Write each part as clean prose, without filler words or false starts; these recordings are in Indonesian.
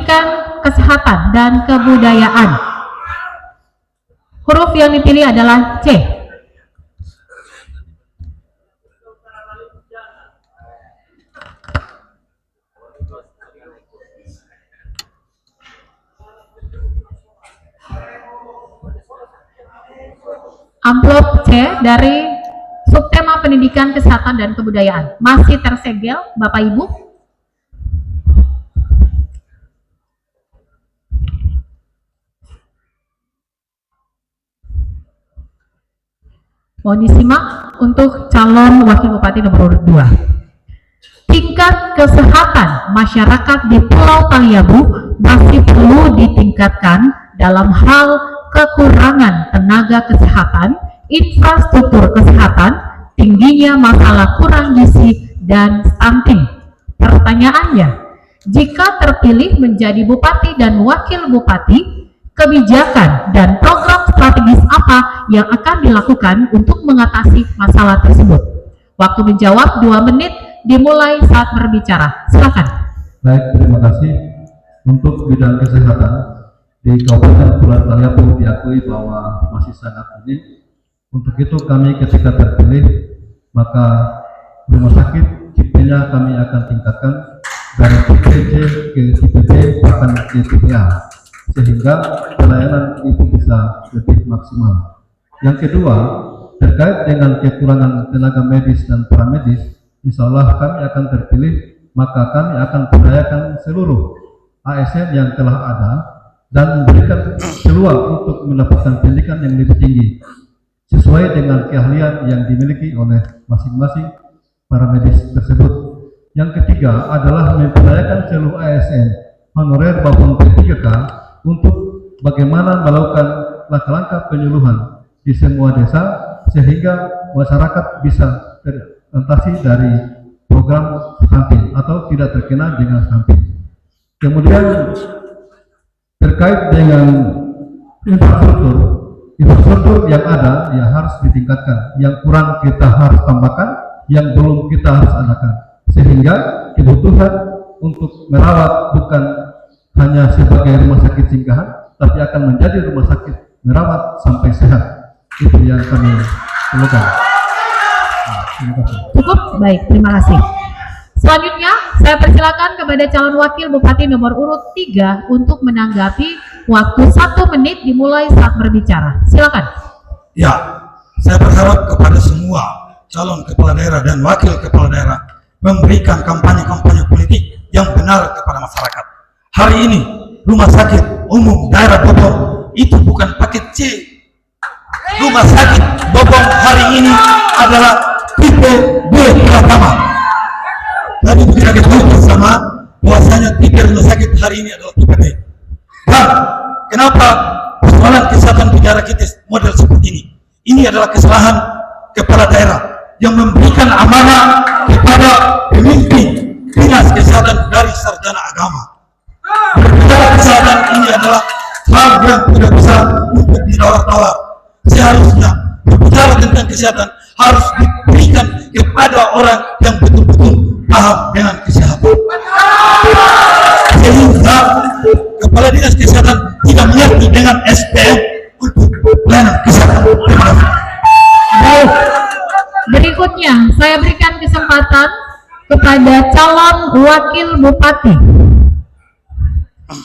Pendidikan, Kesehatan, dan Kebudayaan. Huruf yang dipilih adalah C. Amplop C dari subtema Pendidikan, Kesehatan, dan Kebudayaan masih tersegel, Bapak Ibu. Mohon disimak untuk calon Wakil Bupati nomor urut 2. Tingkat kesehatan masyarakat di Pulau Taliabu masih perlu ditingkatkan dalam hal kekurangan tenaga kesehatan, infrastruktur kesehatan, tingginya masalah kurang gizi, dan stunting. Pertanyaannya, jika terpilih menjadi bupati dan wakil bupati, kebijakan dan program strategis apa yang akan dilakukan untuk mengatasi masalah tersebut? Waktu menjawab 2 menit dimulai saat berbicara. Silakan. Baik, terima kasih. Untuk bidang kesehatan di Kabupaten Kepulauan Taliabu diakui bahwa masih sangat minim. Untuk itu kami ketika terpilih, maka rumah sakit tipe-nya kami akan tingkatkan dari tipe C ke tipe B bahkan ke tipe A, sehingga pelayanan itu bisa lebih maksimal. Yang kedua, terkait dengan kekurangan tenaga medis dan paramedis, insya Allah kami akan terpilih, maka kami akan berdayakan seluruh ASN yang telah ada dan memberikan peluang untuk mendapatkan pendidikan yang lebih tinggi sesuai dengan keahlian yang dimiliki oleh masing-masing para medis tersebut. Yang ketiga adalah memperdayakan seluruh ASN honorer maupun P3K untuk bagaimana melakukan langkah-langkah penyuluhan di semua desa sehingga masyarakat bisa terorientasi dari program stunting atau tidak terkena dengan stunting. Kemudian terkait dengan infrastruktur yang ada ya harus ditingkatkan, yang kurang kita harus tambahkan, yang belum kita harus adakan, sehingga kebutuhan untuk merawat bukan hanya sebagai rumah sakit singgahan, tapi akan menjadi rumah sakit merawat sampai sehat. Itu yang kami perlukan. Terima kasih. Cukup? Baik, terima kasih. Selanjutnya, saya persilakan kepada calon wakil bupati nomor urut 3 untuk menanggapi. Waktu 1 menit dimulai saat berbicara. Silakan. Ya, saya berharap kepada semua calon kepala daerah dan wakil kepala daerah memberikan kampanye-kampanye politik yang benar kepada masyarakat. Hari ini, Rumah Sakit Umum Daerah Bobong itu bukan paket C. Rumah Sakit Bobong hari ini adalah tipe B pertama. Tadi kita ketahui bersama bahwasanya tipe rumah sakit hari ini adalah tipe B. Dan kenapa persoalan kesehatan di daerah kita model seperti ini? Ini adalah kesalahan kepala daerah yang memberikan amanah kepada pemimpin dinas kesehatan dari sarjana agama. Berbicara kesehatan ini adalah hal yang tidak bisa untuk ditawar-tawar. Seharusnya berbicara tentang kesehatan harus diberikan kepada orang yang betul-betul paham dengan kesehatan. Sehingga kepala dinas kesehatan tidak mengerti dengan SPM untuk pelayanan kesehatan. Terima kasih. Baik. Berikutnya, saya berikan kesempatan kepada calon wakil bupati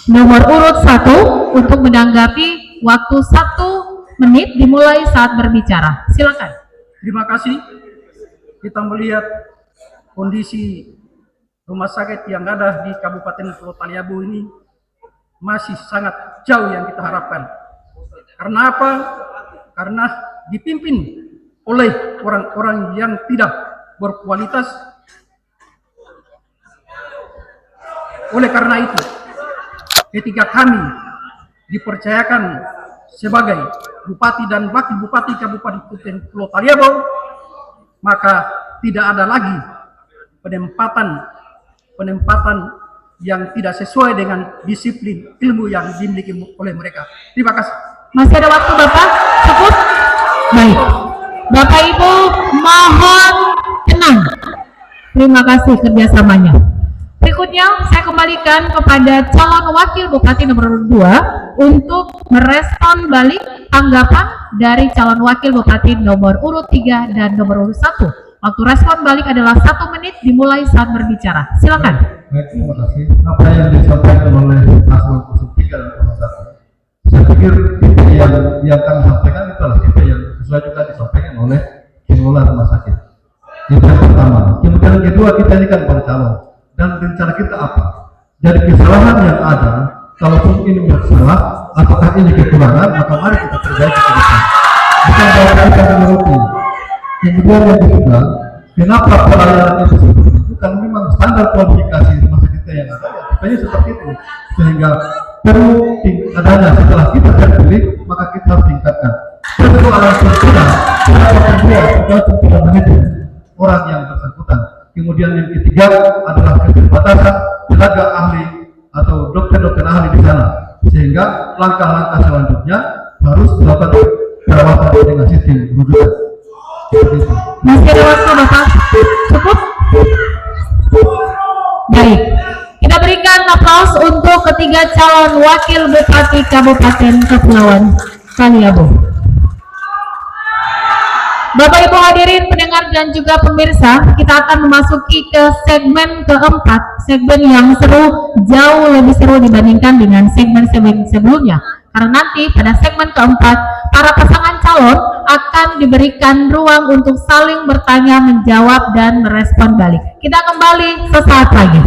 nomor urut 1 untuk menanggapi. Waktu 1 menit dimulai saat berbicara. Silakan. Terima kasih. Kita melihat kondisi rumah sakit yang ada di Kabupaten Pulau Taliabu ini masih sangat jauh yang kita harapkan. Karena apa? Karena dipimpin oleh orang-orang yang tidak berkualitas. Oleh karena itu, ketika kami dipercayakan sebagai bupati dan wakil bupati Kabupaten Pulau Taliabu, maka tidak ada lagi penempatan yang tidak sesuai dengan disiplin ilmu yang dimiliki oleh mereka. Terima kasih. Masih ada waktu Bapak? Cukup? Baik. Bapak Ibu mohon tenang. Terima kasih kerjasamanya. Berikutnya saya kembalikan kepada calon wakil bupati nomor 2 untuk merespon balik tanggapan dari calon wakil bupati nomor urut 3 dan nomor urut 1. Waktu respon balik adalah 1 menit dimulai saat berbicara. Silakan. Baik, terima kasih. Apa yang disampaikan oleh paslon 03 dan 01, saya pikir tipe yang kami sampaikan itu adalah tipe yang sesuai juga disampaikan oleh pengelola rumah sakit. Itu yang pertama. Kemudian yang kedua, kita ini kan bercalon. Dan rencana kita apa? Jadi kesalahan yang ada, kalaupun ini bersalah, apakah ini kekurangan, maka mari kita perbaiki ke depan. Bukan bahwa kita menuruti. Kemudian yang kedua, kenapa pelayanan itu seperti itu? Kan memang standar kualifikasi rumah sakit kita yang ada, ya tipenya seperti itu. Sehingga perlu adanya setelah kita terpilih, maka kita harus tingkatkan. Persoalan struktural, kenapa kedua, kita tidak manajemen orang yang bersangkutan. Kemudian yang ketiga adalah keterbatasan tenaga ahli atau dokter-dokter ahli di sana, sehingga langkah-langkah selanjutnya harus dilakukan perawatan dengan sistem rujukan. Masih ada waktu Bapak? Cukup? Baik, kita berikan aplaus untuk ketiga calon wakil bupati Kabupaten Kepulauan Taliabu. Bapak Ibu hadirin pendengar dan juga pemirsa, kita akan memasuki ke segmen keempat, segmen yang seru, jauh lebih seru dibandingkan dengan segmen-segmen sebelumnya. Karena nanti pada segmen keempat, para pasangan calon akan diberikan ruang untuk saling bertanya, menjawab, dan merespon balik. Kita kembali sesaat lagi.